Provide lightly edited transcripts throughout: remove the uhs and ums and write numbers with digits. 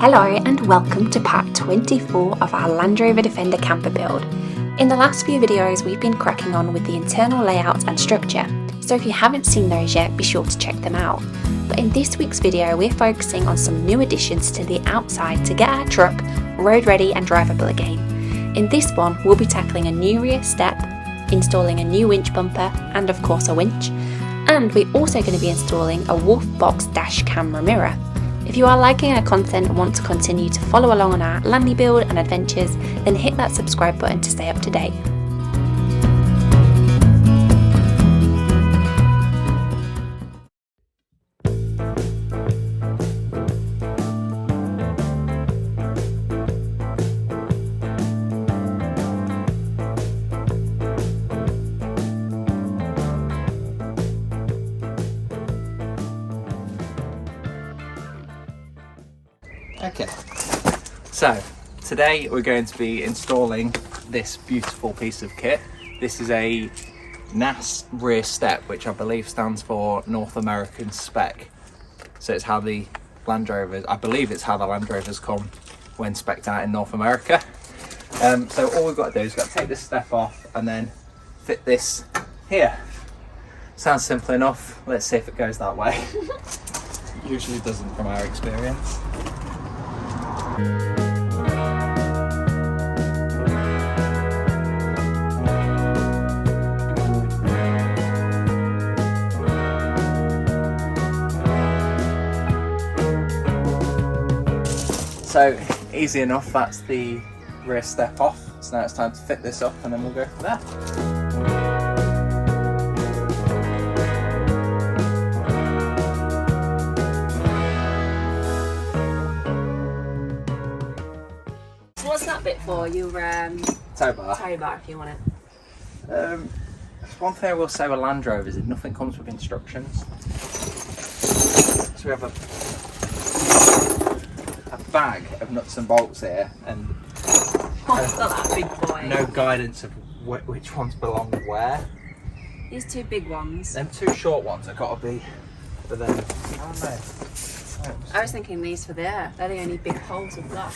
Hello and welcome to part 24 of our Land Rover Defender camper build. In the last few videos we've been cracking on with the internal layout and structure, so if you haven't seen those yet be sure to check them out. But in this week's video we're focusing on some new additions to the outside to get our truck road ready and drivable again. In this one we'll be tackling a new rear step, installing a new winch bumper and of course a winch, and we're also going to be installing a WolfBox dash camera mirror. If you are liking our content and want to continue to follow along on our Landy build and adventures, then hit that subscribe button to stay up to date. Okay, so today we're going to be installing this beautiful piece of kit. This is a NAS rear step, which I believe stands for North American Spec. So it's how the Land Rovers, I believe it's how the Land Rovers come when spec'd out in North America. So all we've got to do is take this step off and then fit this here. Sounds simple enough. Let's see if it goes that way. Usually doesn't from our experience. So easy enough, that's the rear step off. So now it's time to fit this up and then we'll go from there. What's that bit for? Your Tow bar. tow bar if you want it. That's one thing I will say with Land Rovers is nothing comes with instructions. So we have a bag of nuts and bolts here and Not that big boy. no guidance of which ones belong where. These two big ones. Them two short ones have got to be for them. I don't know. I was thinking these for there. They're the only big holes with that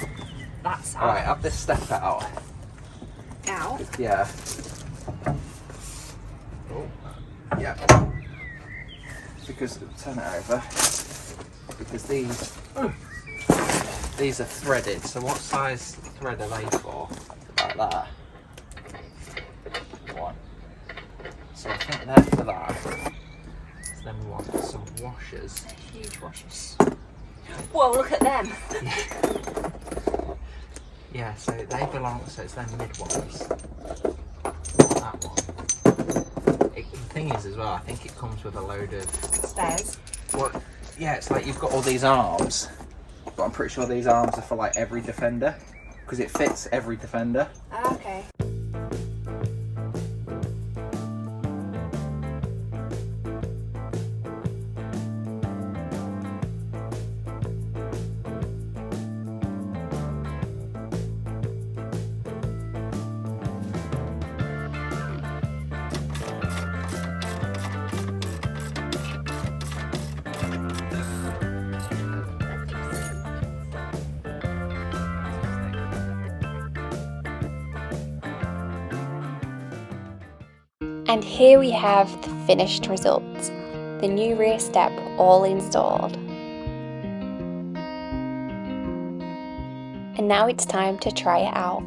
side. Alright, have this step out. Out? Yeah. Oh. Yeah. Because turn it over. Because these are threaded. So what size thread are they for? Like that. One. So I think they're for that. So then we want some washers. Huge washers. Whoa, look at them. Yeah, so they belong, so it's their mid ones. That one. The thing is as well, I think it comes with a load of Spares. Well, yeah, it's like you've got all these arms, but I'm pretty sure these arms are for like every Defender, because it fits every Defender. Ah, okay. And here we have the finished results, the new rear step all installed. And now it's time to try it out.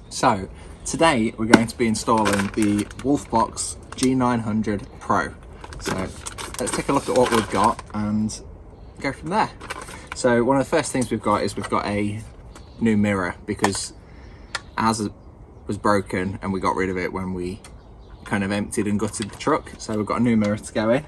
So, today we're going to be installing the WolfBox G900 Pro. So, let's take a look at what we've got and go from there. So one of the first things we've got is we've got a new mirror, because ours was broken and we got rid of it when we kind of emptied and gutted the truck, so we've got a new mirror to go in.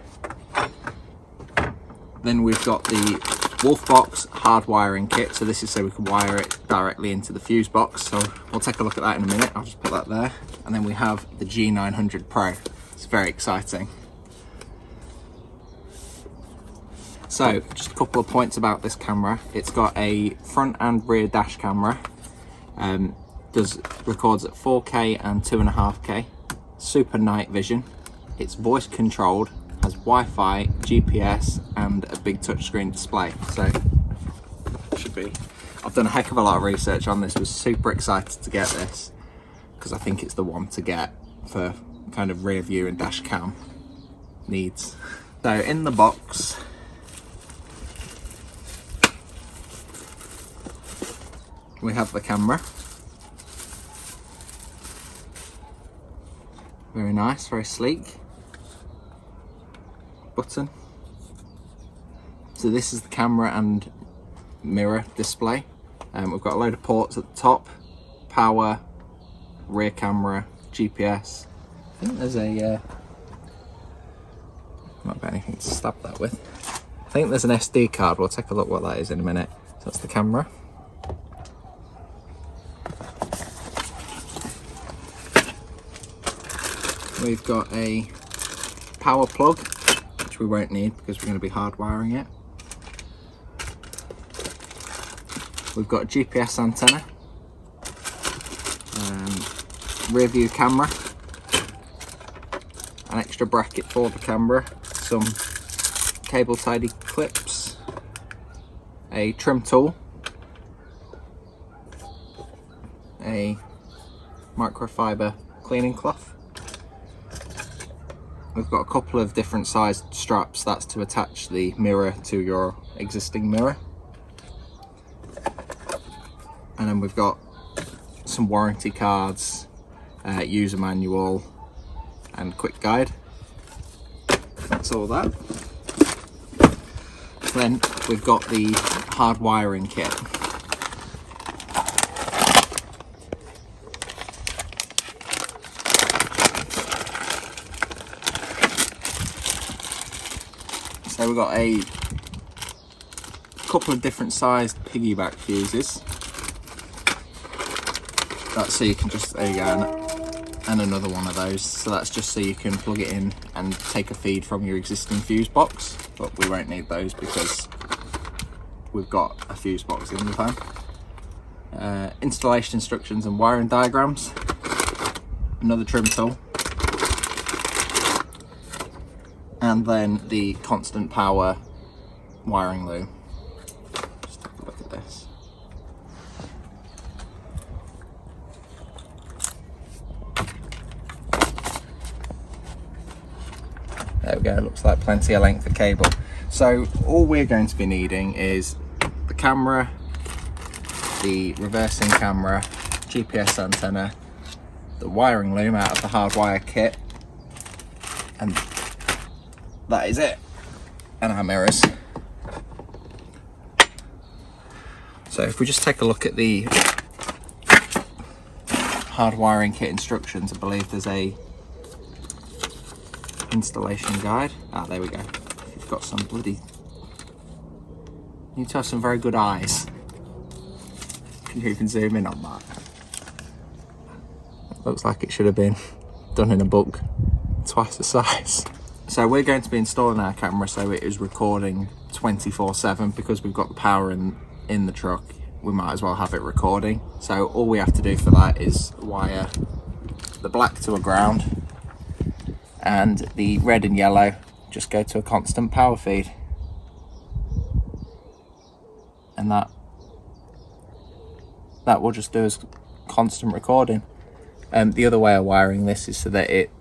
Then we've got the WolfBox hard wiring kit, so this is so we can wire it directly into the fuse box, so we'll take a look at that in a minute. I'll just put that there. And then we have the G900 Pro. It's very exciting. So just a couple of points about this camera. It's got a front and rear dash camera, records at 4K and 2.5K, super night vision. It's voice controlled, has Wi-Fi, GPS and a big touchscreen display, so should be. I've done a heck of a lot of research on this, was super excited to get this because I think it's the one to get for kind of rear view and dash cam needs. So in the box we have the camera. Very nice, very sleek. Button. So this is the camera and mirror display. We've got a load of ports at the top, power, rear camera, GPS. I think there's a not got anything to stab that with. I think there's an SD card. We'll take a look what that is in a minute. So that's the camera. We've got a power plug, which we won't need because we're going to be hardwiring it. We've got a GPS antenna, rear view camera, an extra bracket for the camera, some cable tidy clips, a trim tool, a microfiber cleaning cloth. We've got a couple of different sized straps, that's to attach the mirror to your existing mirror. And then we've got some warranty cards, user manual and quick guide. That's all that. Then we've got the hard wiring kit. So we've got a couple of different sized piggyback fuses. That's so you can just, there you go, and another one of those. So that's just so you can plug it in and take a feed from your existing fuse box, but we won't need those because we've got a fuse box in the van. Installation instructions and wiring diagrams, another trim tool, and then the constant power wiring loom. Just take a look at this. There we go, looks like plenty of length of cable. So all we're going to be needing is the camera, the reversing camera, GPS antenna, the wiring loom out of the hardwire kit, and that is it, and our mirrors. So if we just take a look at the hard wiring kit instructions, I believe there's a installation guide. Ah, there we go. You've got some bloody, you need to have some very good eyes. Can you even zoom in on that? It looks like it should have been done in a book, twice the size. So we're going to be installing our camera so it is recording 24/7 because we've got the power in the truck. We might as well have it recording. So all we have to do for that is wire the black to a ground and the red and yellow just go to a constant power feed. And that will just do as constant recording. The other way of wiring this is so that it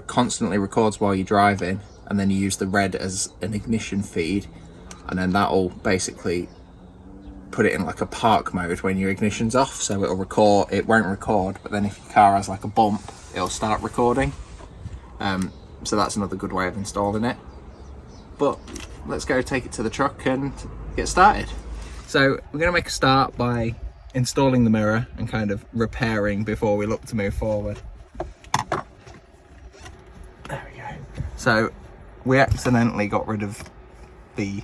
constantly records while you're driving, and then you use the red as an ignition feed, and then that'll basically put it in like a park mode when your ignition's off, so it'll record, it won't record, but then if your car has like a bump, it'll start recording. So that's another good way of installing it. But let's go take it to the truck and get started. So we're going to make a start by installing the mirror and kind of repairing before we look to move forward. So we accidentally got rid of the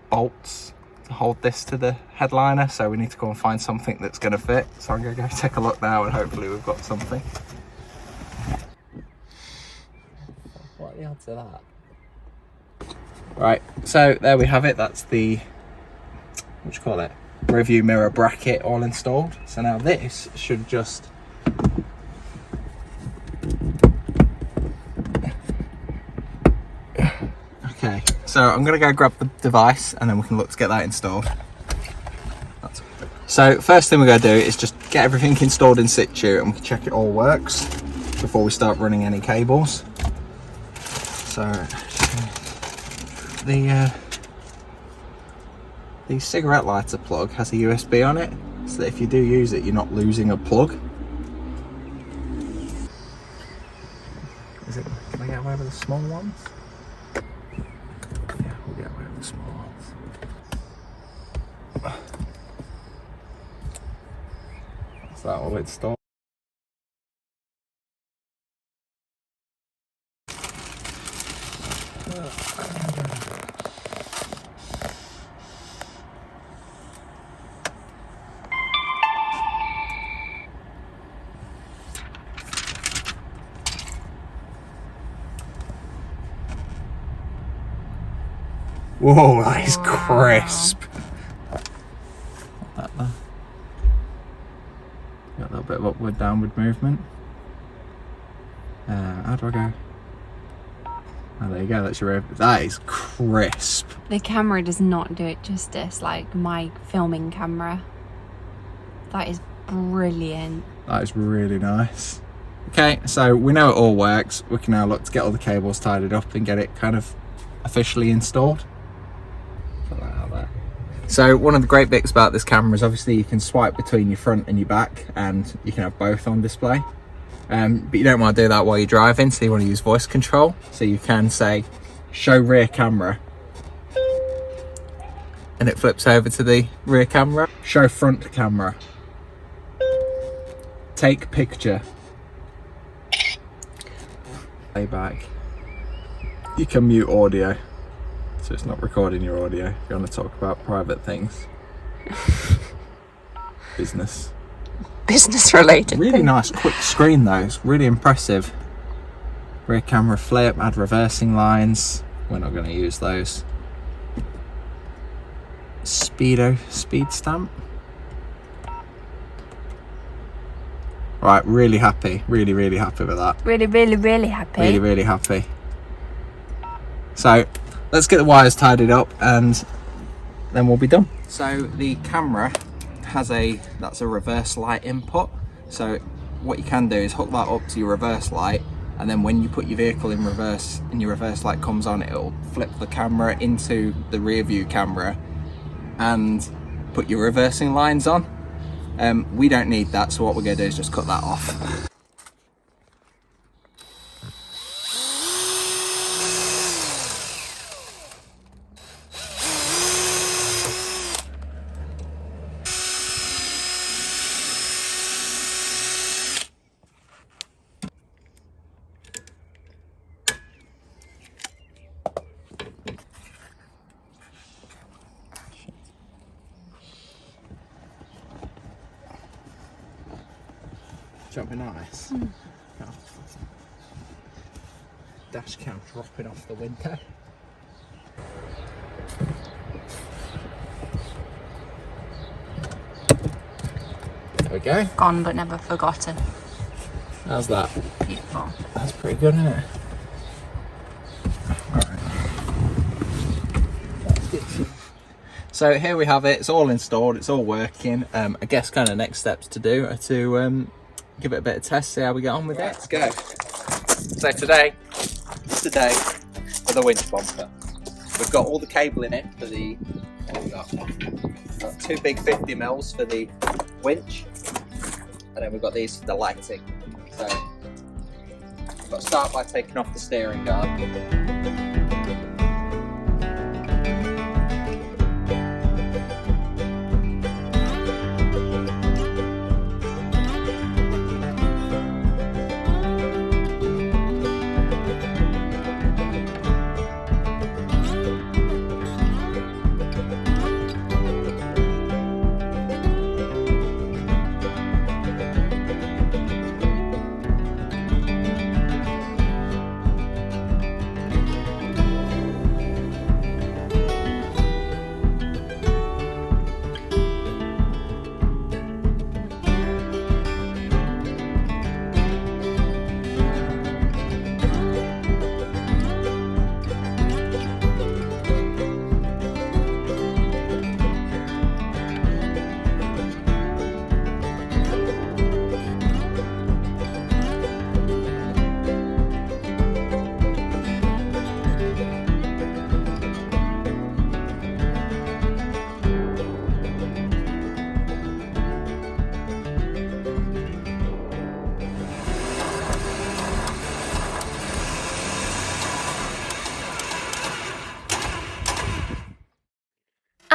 bolts to hold this to the headliner, so we need to go and find something that's going to fit. So I'm going to go take a look now and hopefully we've got something. What are the odds of that? Right, so there we have it. That's the, what do you call it, rear view mirror bracket all installed. So now this should just okay, so I'm gonna go grab the device and then we can look to get that installed. So first thing we're gonna do is just get everything installed in situ and we can check it all works before we start running any cables. So the cigarette lighter plug has a USB on it, so that if you do use it, you're not losing a plug. Can I get away with the small ones? Yeah, we'll get away with the small ones. Is that all it's stored? Whoa, that is crisp. Got a little bit of upward downward movement. How do I go? Oh, there you go, that's your rear. That is crisp. The camera does not do it justice, like my filming camera. That is brilliant. That is really nice. Okay, so we know it all works. We can now look to get all the cables tidied up and get it kind of officially installed. Put that out there. So one of the great bits about this camera is obviously you can swipe between your front and your back and you can have both on display. But you don't want to do that while you're driving, so you want to use voice control. So you can say, show rear camera. And it flips over to the rear camera. Show front camera. Take picture. Playback. You can mute audio, so it's not recording your audio if you want to talk about private things. Business related. Really nice quick screen though, it's really impressive. Rear camera flip, add reversing lines. We're not going to use those. Speed stamp. Right, really happy, really happy with that. Really happy. Really happy. So let's get the wires tidied up and then we'll be done. So the camera has that's a reverse light input. So what you can do is hook that up to your reverse light, and then when you put your vehicle in reverse and your reverse light comes on, it'll flip the camera into the rear view camera and put your reversing lines on. We don't need that, so what we're going to do is just cut that off. Jumping nice. Dash cam dropping off the window. There we go. Gone but never forgotten. How's that? Beautiful. That's pretty good, isn't it? Alright. So here we have it. It's all installed. It's all working. I guess kind of next steps to do are to give it a bit of test, see how we get on with it. Let's go. So today is the day for the winch bumper. We've got all the cable in it for the, we've got two big 50mm for the winch, and then we've got these for the lighting. So we've got to start by taking off the steering guard.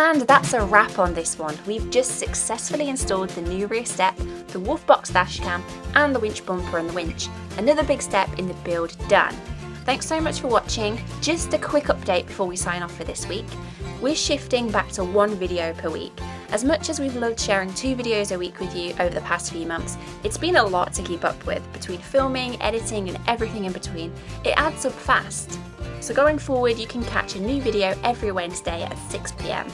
And that's a wrap on this one. We've just successfully installed the new rear step, the WolfBox dashcam, and the winch bumper and the winch. Another big step in the build done. Thanks so much for watching. Just a quick update before we sign off for this week. We're shifting back to 1 video per week. As much as we've loved sharing 2 videos a week with you over the past few months, it's been a lot to keep up with between filming, editing, and everything in between. It adds up fast. So going forward, you can catch a new video every Wednesday at 6 PM.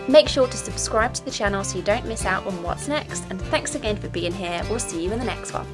Make sure to subscribe to the channel so you don't miss out on what's next, and thanks again for being here. We'll see you in the next one.